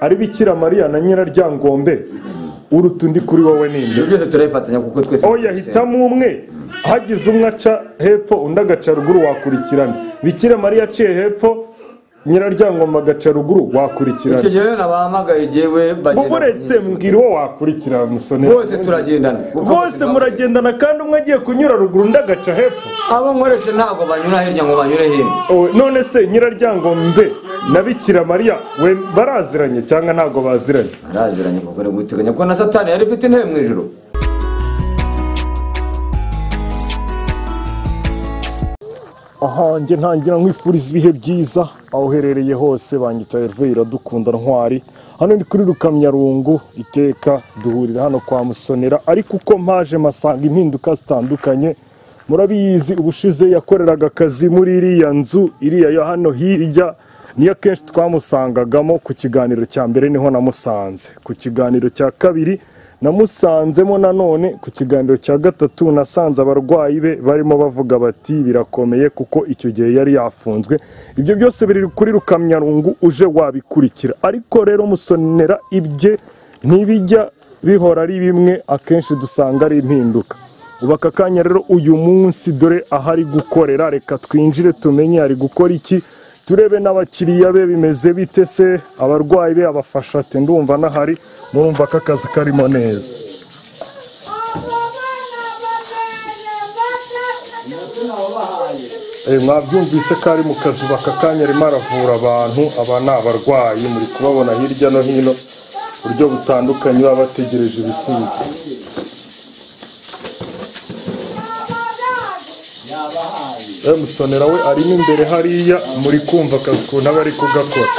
ari Bikira Mariya na Nyiraryangombe uruta undi kuri wowe ninde? byose turayifatanya kuko twese oya hitamo umwe, hagize umwe aca hepfo undi agaca ruguru wakurikirana. Bikira Mariya aciye hepfo Nyiraryangombe agaca ruguru wakurikirana. icyo gihe nabahamagaye jewe bagenda Mugoretse mbwira uwo wakurikira Musonera. bose turagendana Bose muragendana kandi umwe agiye kunyura ruguru undi agaca hepfo. abo nkoresha ntabwo banyura hirya ngo banyure hino. None se Nyiraryangombe na Bikira Mariya we baraziranye cyangwa ntabwo baziranye? Baraziranye kuko ari guteganya ko na Satani yari ifite intebe mu ijuru. Aha njye ntangira nkwifuriza ibihe byiza aho uherereye hose. Banyita Hervé Iradukunda Ntwari, hano ni kuri Rukamyarungu. Iteka duhurira hano kwa Musonera, ariko uko mpaje masanga impinduka zitandukanye. Murabizi ubushize yakoreraga akazi muri iriya nzu iriya ya hano hirya, niyo kenshi twamusangagamo. Ku kiganiro cya mbere niho namusanze, ku kiganiro cya kabiri namusanzemo, nanone ku kiganiro cya gatatu nasanze abarwayi be barimo bavuga bati birakomeye kuko icyo gihe yari yafunzwe. Ibyo byose biri kuri Rukamyarungu, uje wabikurikira. Ariko rero Musonera ibye ntibijya bihora ari bimwe, akenshi dusanga ari impinduka. Ubu aka kanya rero uyu munsi dore ahari gukorera, reka twinjire tumenye ari gukora iki, turebe n'abakiriya be bimeze bite, se abarwayi be abafasha ate. Ndumva nahari, murumva ko akazi karimo neza. Mwabyumvise ko ari mu kazi, ubu aka kanya arimo aravura abantu. Aba ni abarwayi muri kubabona hirya no hino, buryo butandukanye baba bategereje ibisubizo. Musonera we arimo imbere hariya, muri kumva akazi ukuntu aba ari kugakora.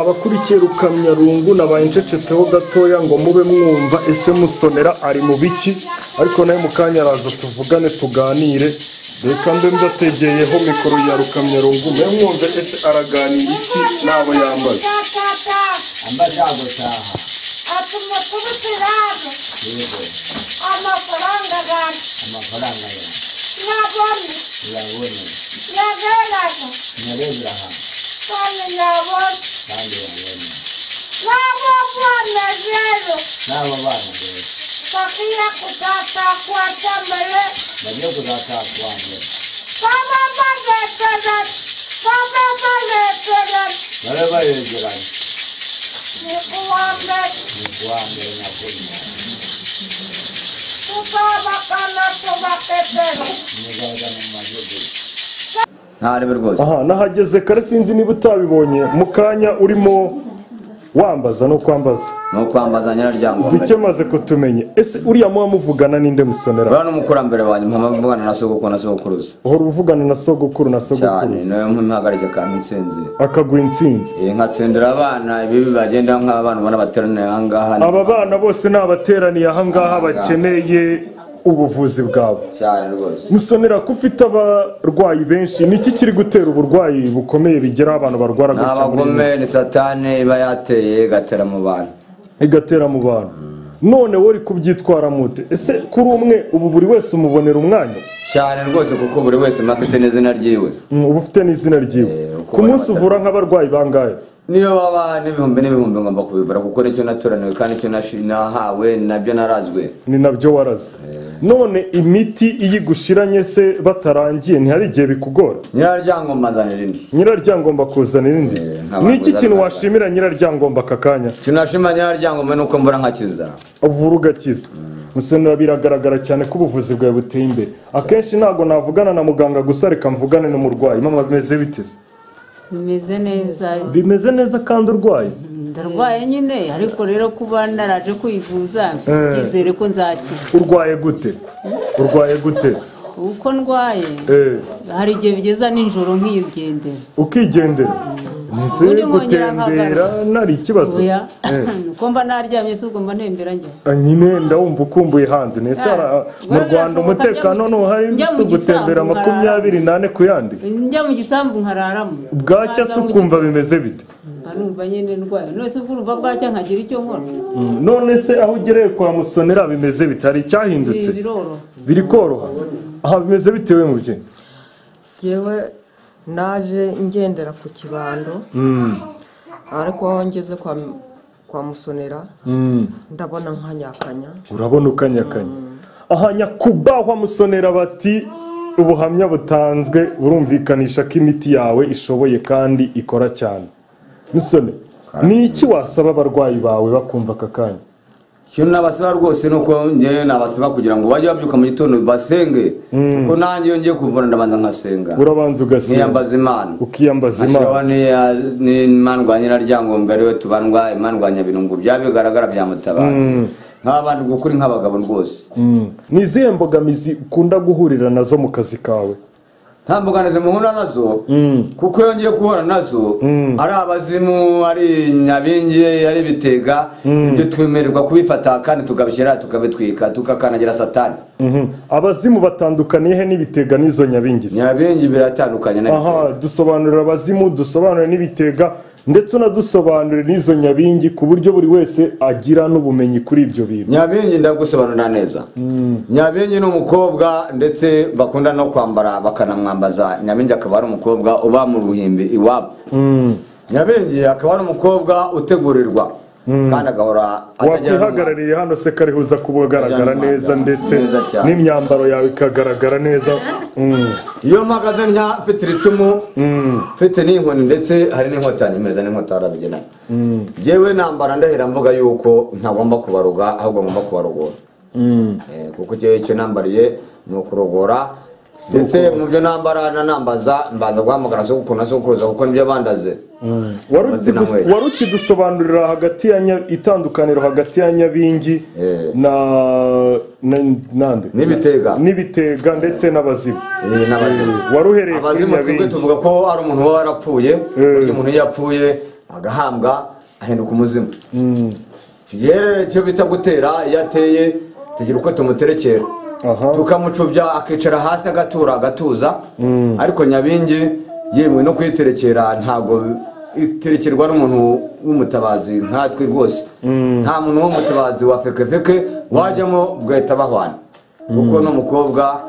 Abakurikiye Rukamyarungu nabaye ncecetseho gatoya ngo mube mwumva ese Musonera ari mu biki, ariko nawe mu kanya araza tuvugane tuganire. Reka mbe ndategeyeho mikoro ya Rukamyarungu mbe mwumve ese araganira iki n'abo yambaye. Aha nahageze kare, sinzi niba utabibonye mu kanya urimo wambaza no kwambaza Nyiraryangombe. Duke maze kutumenye ese uriya muba muvugana ninde Musonera? Bano umukurambere wanyu mpama mvugana na sogokuru na sogokuruza. Uhora uvugana na sogokuru na sogokuruza? Cyane, nawe mpagarike kandi intsinzi. Akaguha intsinzi? Nkatsendera abana ibibi bagenda nk'abana bana bateraniye aha ngaha. Aba bana bose ni abateraniye aha ngaha bakeneye ubuvuzi bwabo. Cyane rwose. Musonera ko ufite abarwayi benshi, niki kiri gutera uburwayi bukomeye bigera abantu barwara gutya? Abagome ni Satani iba yateye igatera mu bantu. Igatera mu bantu. None wowe uri kubyitwara mute? Ese kuri umwe ubu buri wese umubonera umwanya? cyane rwose kuko buri wese afite n'izina ryiwe. uba ufite n'izina ryiwe ku munsi uvura nk'abarwayi bangahe? Niyo baba n'ibihumbi ngomba kubibura kuko nicyo natoraniwe kandi icyo nahawe nabyo narazwe. Ni nabyo warazwe. None imiti iyigushiranye se batarangiye ntihari igihe bikugora? Nyiraryangomba nzanira indi. Nyiraryangomba kuzanira indi. Niki kintu washimira Nyiraryangomba akakanya? Kinashima Nyiraryangomba nuko mbura nkakiza. Uvura ugakiza. Musonera biragaragara cyane ko ubuvuzi bwawe buteye imbere. Akenshi ntago navugana na muganga gusa reka mvugane n'umurwayi. Mama bimeze biteze? Bimeze neza. Bimeze neza kandi urwaye? Ndarwaye nyine ariko rero kuba naraje kwivuza cyizere ko nzakira. Urwaye gute? Urwaye gute? Uko ndwaye hari igihe bigeza ninjoro nk'igendera. Ukigendera? Nise gutembera nari ikibazo. Uko mba naryamye se ubwo mba ntembera njye. Nyine ndawumva ukumbuye hanze nese mu Rwanda umutekano no hari nise gutembera 28 ku yandi. Njya mu gisambu nkararamo. Bwacya se ukumva bimeze bite? Numva nyine ndwaye. None se urumva bwacya nkagira icyo nkora. None se aho ugereye kwa Musonera bimeze bitari cyahindutse? Biri koroha. Aha bimeze bitewe mu bye. Jewe naje ngendera ku kibando ariko aho ngeze kwa Musonera ndabona nkanyakanya. Urabona ukanyakanya? Aha nyakubahwa Musonera bati ubuhamya butanzwe burumvikanisha ko imiti yawe ishoboye kandi ikora cyane. Musone ni iki wasaba abarwayi bawe bakumva akakanya? Kintu nabasaba rwose nuko ngiye nabasaba kugira ngo bajye babyuka mu gitondo basenge kuko nanjye yongeye kuvura ndabanza nkasenga. Urabanza ugasenga. Niyambaza Imana. Ukiyambaza Imana. Ni Imana rwa Nyiraryangombe ariwe tubandwa Imana rwa Nyabirungu byabigaragara byamutabaje. Nk'abandi gukuri nk'abagabo rwose. Ni izihe mbogamizi ukunda guhurira nazo mu kazi kawe? Nta mbogamizi muhura nazo kuko yongeye guhura nazo ari abazimu ari Nyabingi ari Bitega ibyo twemererwa kubifata kandi tukabishyira tukabitwika tukakanagira Satani. Abazimu batandukaniye he n'Ibitega n'izo Nyabingi? Nyabingi biratandukanye na Bitega. Aha dusobanurira abazimu dusobanurira n'Ibitega ndetse unadusobanurira n'izo Nyabingi ku buryo buri wese agira n'ubumenyi kuri ibyo bintu. Nyabingi ndagusobanurira neza. Nyabingi n'umukobwa ndetse bakunda no kwambara bakanamwambaza. Nyabingi akaba ari umukobwa uba mu ruhimbi iwabo. Nyabingi akaba ari umukobwa utegurirwa kandi agahora wakwihagarariye hano se karihuza kubugaragara neza ndetse n'imyambaro yawe ikagaragara neza. Iyo mpagaze mfite icumu mfite n'inkoni ndetse hari n'inkota nyemeza n'inkota arabigena. Jewe nambara ndahera mvuga yuko ntagomba kubaruga ahubwo ngomba kubarugora. Kuko jewe icyo nambariye ni ukurogora ndetse mu byo nambara nambaza mbanza guhamagara so gukona so kuza kuko nibyo bandaze. Waruki dusobanurira hagati ya itandukaniro hagati ya Nyabingi na nande n'Ibitega ndetse n'abazimu. Waruhereye kuri Nyabingi tuvuga ko ari umuntu warapfuye uyu muntu yapfuye agahambwa ahinduka umuzimu. Kigere cyo bita gutera yateye tugira uko tumuterekera tukamucubya akicara hasi agatuza ariko Nyabingi yemwe no kwiterekera ntago iterekerwa n'umuntu w'umutabazi nkatwe rwose. Nta muntu w'umutabazi wa feke wajyamo bwahita bahwana kuko no mukobwa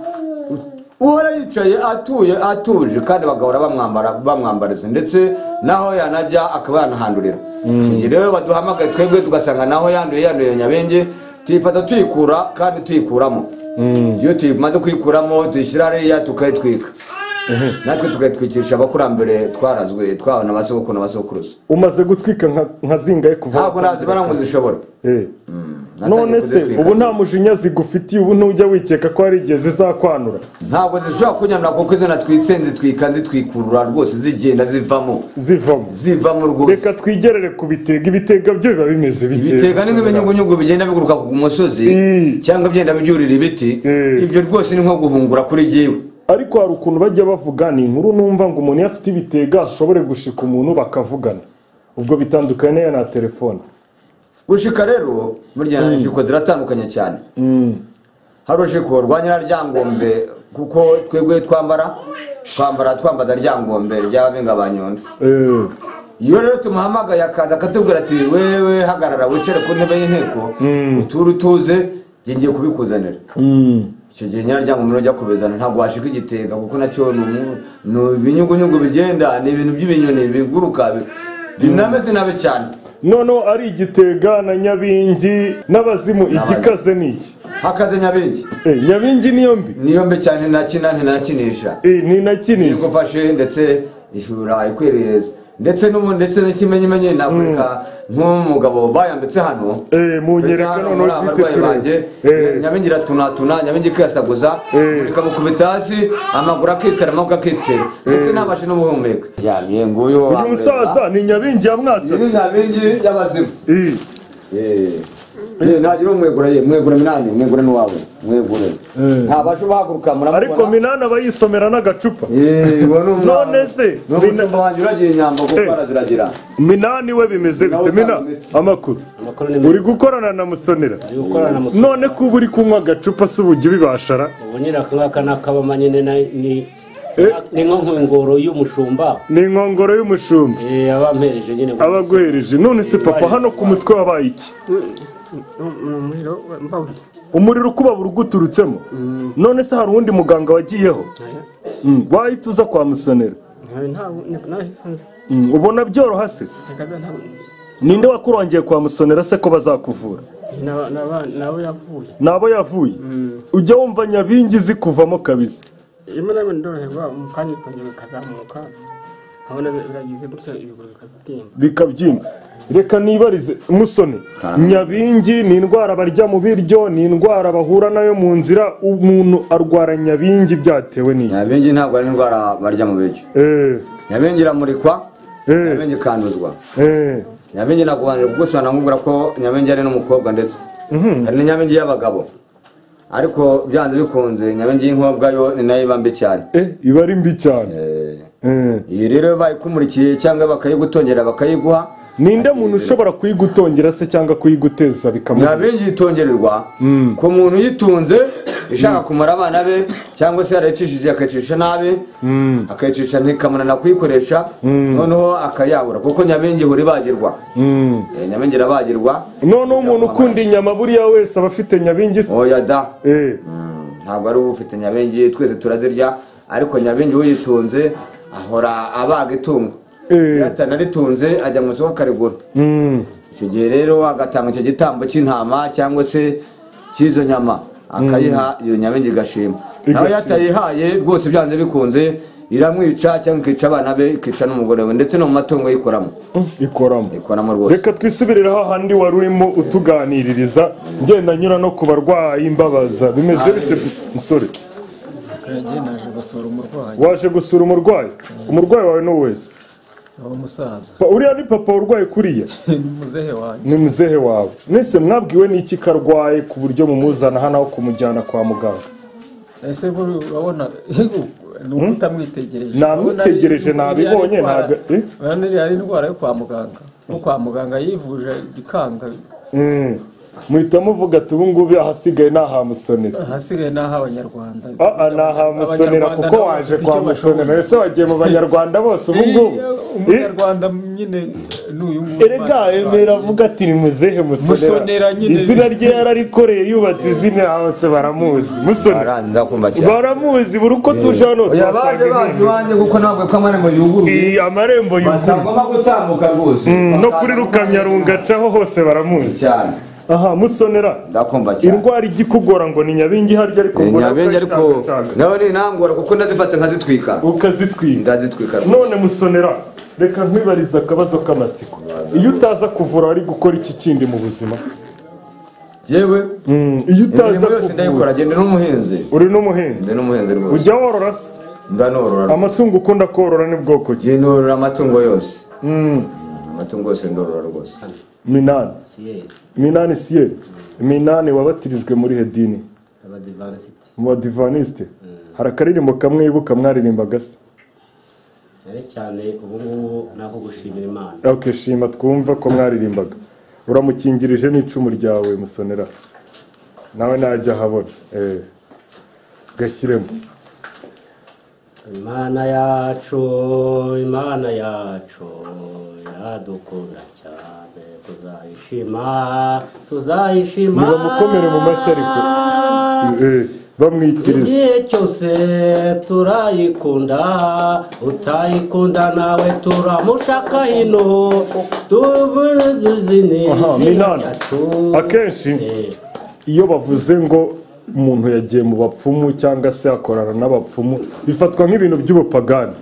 uhora yicaye atuje kandi bagahora bamwambariza ndetse naho yanajya akaba yanahandurira. Rero baduhamagaye twebwe tugasanga naho yanduye Nyabingi tuyifata tuyikura kandi tuyikuramo. Iyo tumaze kuyikuramo tuyishyira hariya tukayitwika natwe tukayitwikisha abakurambere twarazwe twabona abasogokuru n'abasokuruza. Umaze gutwika nka zingaye kuva? Ntabwo nazibara ngo zishobora. None se ubu nta mujinya zigufitiye ubu ntujya wikeka ko hari igihe zizakwanura? Ntabwo zishobora kunyamura kuko izo natwitse nzitwikurura rwose zigenda zivamo rwose. Reka twigerere ku Bitega. Ibitega byo biba bimeze bite? Ibitega ni nk'ibinyugunyugu bigenda biguruka ku musozi cyangwa byenda byurira ibiti. Ibyo rwose ni nko guhungura kuri jewe. Ariko hari ukuntu bajya bavuga ni inkuru numva ngo umuntu afite Ibitega ashobore gushika umuntu bakavugana. Ubwo bitandukanye na telefone. Gushika rero burya nshiko ziratandukanye cyane. Hari ushiko rwa Nyiraryangombe kuko twebwe twambaza Ryangombe ry'abinga banyondo. Iyo rero tumuhamagaye akaza akatubwira ati wewe hagarara wicare ku ntebe y'inteko utuze ngiye kubikuzanira. icyo gihe nyiraryanga umuntu ujya kubizana ntabwo washika igitega kuko nacyo ni ibinyugunyugu bigenda ni ibintu by'ibinyoni biguruka binameze nabi cyane. noneho ari igitega na nyabingi n'abazimu igikaze ni iki? Hakaze nyabingi. Nyabingi niyo mbi cyane ntinakinisha. Ntinakinisha. Igufashe ndetse ishura ikwireza. Ndetse n'ikimenyimenyi nakureka nk'umugabo bayambitse hano. Munyereka none ufite banje. Nyabingi iratunatuna, nyabingi kiyasaguza. Ikamukubita hasi, amaguru akitera, amaboko akitera. Ndetse ntabashe no guhumeka. Yamye nguyo. Uyu musaza ni nyabingi yamwatatse. Ni nyabingi y'abazimu. Nagira mwegura Minani, mwegura n'uwawe, mwegure. Ntabashe bahaguruka muramubona. Ariko Minani aba yisomera n'agacupa. None se Minani wanjye uragiye inyambo kuko araziragira. Minani we bimeze bite? Minani amakuru uri gukorana na Musonera. None ko uri kunywa agacupa se ubujye bibashara? Ubu nyiraka nakabama nyine ni inkongoro y'umushumba. Ni inkongoro y'umushumba. Abampereje nyine. Abaguhereje. None se papa hano ku mutwe wabaye iki? Umuriro ukubabura uguturutsemo. None se hari uwundi muganga wagiyeho? Wahita uza kwa Musonera? Ubona byoroha se? Ninde wakurangiye kwa Musonera se ko bazakuvura? Nabo yavuye. Ujya wumva nyabingi zikuvamo kabisa. Bikabyimba. Reka nibarize Musone, nyabingi ni indwara barya mu biryo, ni indwara bahura nayo mu nzira, umuntu arwara nyabingi byatewe n'iki? Nyabingi ntabwo ari indwara barya mu biryo. Nyabingi iramurikwa, nyabingi ikanduzwa. Nyabingi nakubanira kugusana nkubwira ko nyabingi ari n'umukobwa ndetse hari n'nyabingi y'abagabo. Ariko byanze bikunze nyabingi y'inkobwa yo ni nayo ibambi cyane. Iba ari mbi cyane. Iyi rero bayikumurikiye cyangwa bakayigutongera bakayiguha. Ninde muntu ushobora kuyigutongera se cyangwa kuyiguteza bikamuha? Nyabingi yitongererwa ku muntu yitunze ishaka kumara abana be cyangwa se yarayicishije akayicisha nabi akayicisha ntikamunana kuyikoresha noneho akayabura kuko nyabingi ihora ibagirwa. Nyabingi irabagirwa. Noneho umuntu ukunda inyama buriya wese aba afite nyabingi se? Oya da. Ntabwo ari ufite nyabingi, twese turazirya ariko nyabingi uyitunze ahora abaga itungo. Yatanaritunze ajya mu isoko akarigura. Icyo gihe rero agatanga icyo gitambo cy'intama cyangwa se cy'izo nyama akayiha iyo nyabingi igashima. Nawe yatayihaye rwose byanze bikunze iramwica cyangwa ikica abana be ikica n'umugore we ndetse no mu matungo yikoramo. Ikoramo rwose. Reka twisubiriraho handi wari urimo utuganiririza ngenda nyura no ku barwayi imbabaza bimeze bite musore? Naje gusura umurwayi. Waje gusura umurwayi? Umurwayi wawe no wese? Umusaza. Uriya ni papa urwaye kuriya? Ni muzehe wanjye. Ni muzehe wawe. Nese mwabwiwe n'iki karwaye ku buryo mumuzana hano kumujyana kwa muganga? Ese urabona utamwitegereje. Namwitegereje nabibonye ntago. Ari indwara yo kwa muganga. Ko kwa muganga yivuje ikanga. Muhita muvuga ati ubu ngubu ahasigaye n'aha Musonera. Ahasigaye n'aha Abanyarwanda. N'aha Musonera kuko waje kwa Musonera. Ese wagiye mu Banyarwanda bose ubu ngubu? Umunyarwanda nyine n'uyu nguyu. Erega emera avuga ati ni muzehe Musonera. Izina rye yararikoreye yubatse izina hose baramuzi. Musonera. Baramuzi buri uko tuje hano. Oya baje kuko ntabwo ko amarembo yuguruye. Amarembo yuguruye. Batagomba gutambuka rwose. No kuri Rukamyarunga caho hose baramuzi. Cyane. Aha Musonera. Ndakumva cyane. Indwara igikugora ngo ni nyabingi harya ariko ngo nyabingi ariko nawe ni ntangora kuko ndazifata nkazitwika. Ukazitwika. Ndazitwika. None Musonera reka nkwibariza akabazo k'amatsiko. Iyo utaza kuvura ari gukora iki kindi mu buzima? Yewe iyo utaza yose ndayikora gende n'umuhinzi. Uri n'umuhinzi? Ndi n'umuhinzi rwose. Ujya worora se? Ndanorora. Amatungo ukunda korora ni bwoko ki? Norora amatungo yose. Amatungo yose ndorora rwose. Minani. Minani siye. Minani wabatirijwe muri hedini. Mu Adventiste. Hari akaririmbo kamwe ibuka mwaririmbaga se? Cyane ubu ngubu nako gushimira Imana. Okay, shima twumva ko mwaririmbaga. Uramukingirije n'icumu ryawe Musonera. Nawe najya habona. Gashyiremo. Imana yacu yadukunda cyane tuzayishima niba mukomere mu mashyi ariko bamwikiriza igihe cyose turayikunda utayikunda nawe turamushaka hino tubuzuzi Minani akenshi iyo bavuze ngo umuntu yagiye mu bapfumu cyangwa se akorana n'abapfumu bifatwa nk'ibintu by'ubupagani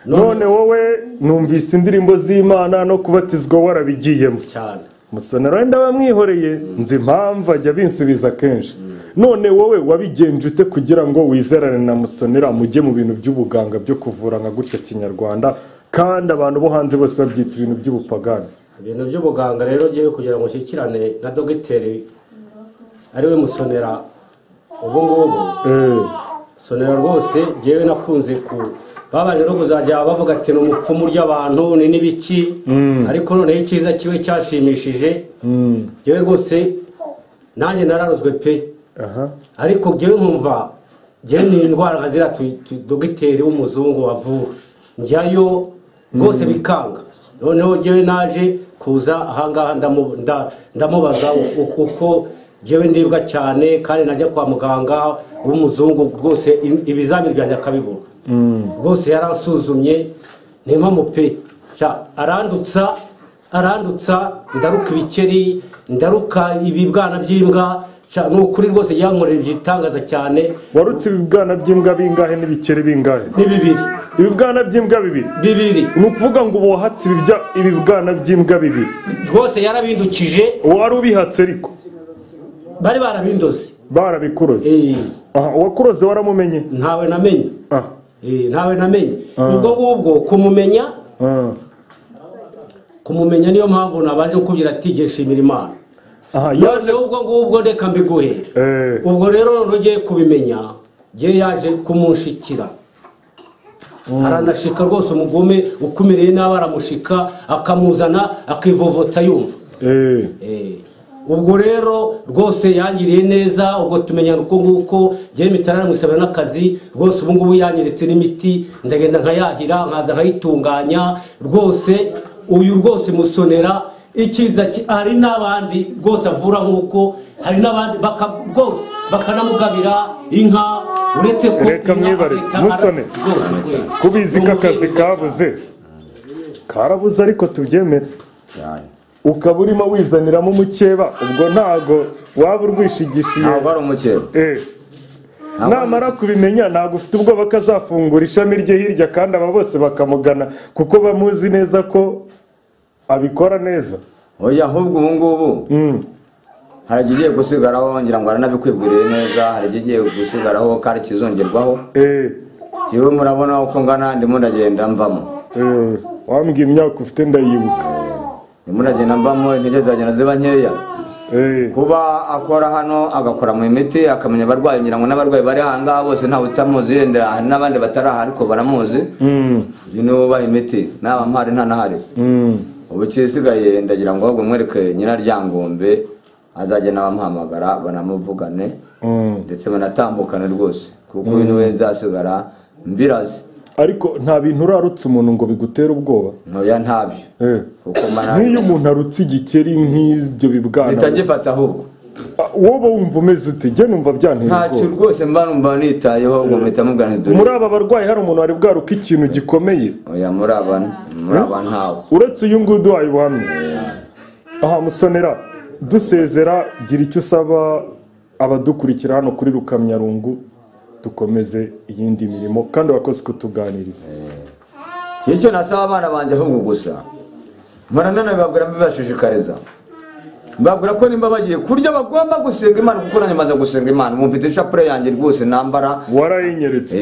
none wowe numvise indirimbo z'Imana no kubatizwa warabigiyemo cyane Musonera wenda bamwihoreye nzi impamvu ajya binsubiza kenshi none wowe wabigenje ute kugira ngo wizerane na Musonera mujye mu bintu by'ubuganga byo kuvura nka gutya kinyarwanda kandi abantu bo hanze bose babyita ibintu by'ubupagani ibintu by'ubuganga rero giye kugira ngo nshyikirane na dogiteri ariwe Musonera ubu ngubu Sonera rwose jewe nakunze ku babaje no kuzajya bavuga ati ni umupfumu ry'abantu ni n'ibiki ariko noneho icyiza kiwe cyashimishije jewe rwose nanjye nararuzwe pe ariko jewe nkumva jewe ni indwara nka zira dogiteri w'umuzungu wavura njyayo rwose bikanga noneho jewe naje kuza ahangaha ndamubaza uko jewe ndibwa cyane kandi najya kwa muganga w'umuzungu rwose ibizamini byanjye akabibura rwose yaransuzumye nimpamo pe arandutsa ndaruka ibikeri ndaruka ibibwana by'imbwa nukuri rwose yankorera igitangaza cyane warutse ibibwana by'imbwa bingahe n'ibikeri bingahe ni bibiri ibibwana by'imbwa bibiri ni ukuvuga ngo ubu wahatse ibibwana by'imbwa bibiri rwose yarabindukije wari ubihatse ariko bari barabindoze barabikuroze uwakuroze waramumenye ntawe namenye ubwo ngubwo kumumenya niyo mpamvu nabanje kukubwira ati jye nshimira Imana noneho ubwo ngubwo ndeka mbiguhe ubwo rero ntugiye kubimenya jye yaje kumunshikira aranashika rwose umugome ukumireye nabi aramushika akamuzana akivovota yumva ubwo rero rwose yangiriye neza ubwo tumenyana uko nguko jye mitarana mwisabira n'akazi rwose ubu ngubu yanyeretse n'imiti ndagenda nkayahira nkaza nkayitunganya rwose uyu rwose Musonera icyiza ari n'abandi rwose avura nk'uko hari n'abandi rwose bakanamugabira inka uretse ko reka mwibarize Musone kubizi ko akazi karabuze ariko tubyemere ukaba urimo wizaniramo umukeba ubwo ntago waba urwishigishiye ntabwo ari umukeba namara kubimenya ntabwo ufite ubwoba ko azafungura ishami rye hirya kandi aba bose bakamugana kuko bamuzi neza ko abikora neza oya ahubwo ubu ngubu hari igiye gusigaraho ngira ngo aranabikwibwiriye neza hari igiye gusigaraho kandi kizongerwaho kiwe murabona uko ngana ndimo ndagenda mvamo wambwiye imyaka ufite ndayibuka ndimo ndagenda mvamo intege zagenda ziba nkeya kuba akora hano agakora mu imiti akamenya abarwayi ngira ngo n'abarwayi bari ahangaha bose ntawe utamuzi yenda hari n'abandi batari aha ariko baramuzi uyu niwe ubaha imiti naba mpari nta nahari ubu kisigaye ndagira ngo ahubwo mwereke Nyiraryangombe azagenda bamuhamagara banamuvugane ndetse banatambukane rwose kuko uyu niwe nzasigara mbirazi ariko nta bintu urarutse umuntu ngo bigutere ubwoba ntoya ntabyo nk'iyo umuntu arutse igikeri nk'ibyo bibwana mpita ngifata ahubwo wowe wumva umeze ute jye numva byantera ubwoba ntacyo rwose mba numva nitayeho ngo mpita mubwira nti muri aba barwayi hari umuntu wari bwaruka ikintu gikomeye oya muri aba ntawe uretse uyu nguyu uduhaye ubuhamya Musonera dusezera gira icyo usaba abadukurikira hano kuri Rukamyarungu dukomeze iyindi mirimo kandi wakoze kutuganiriza icyo nasaba abana banjye ahubwo gusa murana babwira mbibashishikariza mbabwira ko nimba bagiye kurya bagomba gusenga Imana kuko nanjye maze gusenga Imana mumfite ishapure yanjye rwose nambara warayinyeretse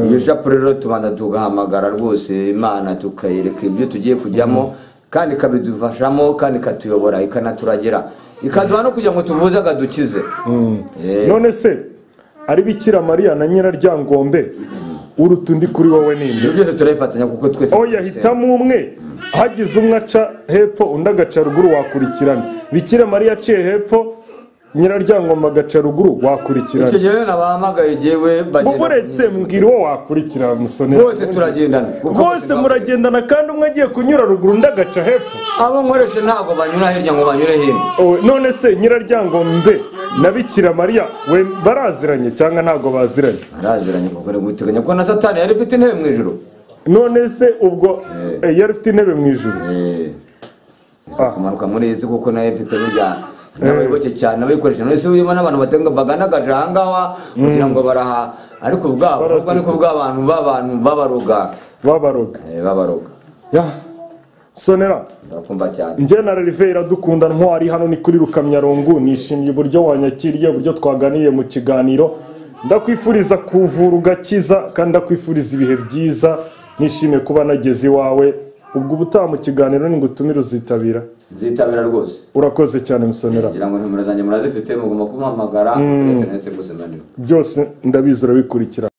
iyo shapure rero tubanza tugahamagara rwose Imana tukayereka ibyo tugiye kujyamo kandi ikabidufashamo kandi ikatuyobora ikanaturagira ikaduha no kugira ngo tuvuze agadukize none se ari Bikira Mariya na Nyiraryangombe urutundi kuri wowe ninde ibyo byose turayifatanya kuko twese yahitamo umwe hagize umwe aca hepfo undi agaca ruguru wakurikirana Bikira Mariya aciye hepfo Nyiraryangombe agaca ruguru wakurikirana icyo gihe nabahamagaye jewe bagenda uretse mbwira uwo wakurikira Musonera bose turagendana bose muragendana kandi umwe agiye kunyura ruguru undi agaca hepfo abo nkoresha ntabwo banyura hirya ngo banyure hino none se Nyiraryangombe na Bikira Mariya we baraziranye cyangwa ntabwo baziranye baraziranye kuko ari guteganya ko na Satani yari afite intebe mu ijuru none se ubwo yari afite intebe mu ijuru kumanuka muri izi kuko nayo ifite burya n'abayoboke cyane abikoresha none se urimo n'abantu batenga baganagaje ahangaha kugira ngo baraha ariko ubwabo ubwo niko bw'abantu babaroga ya Sonera ndakumva cyane njye na Rivera dukunda ntwari hano ni kuri Rukamyarongo nishimiye uburyo wanyakiriye uburyo twaganiye mu kiganiro ndakwifuriza kuvura ugakiza kandi ndakwifuriza ibihe byiza nishimiye kuba nageze iwawe ubwo ubutaha mu kiganiro ni ngutumira uzitabira nzitabira rwose urakoze cyane Musonera ngira ngo ntimura zanjye murazifite mugomba kumuhamagara kuri internet gusa byose ndabizi urabikurikira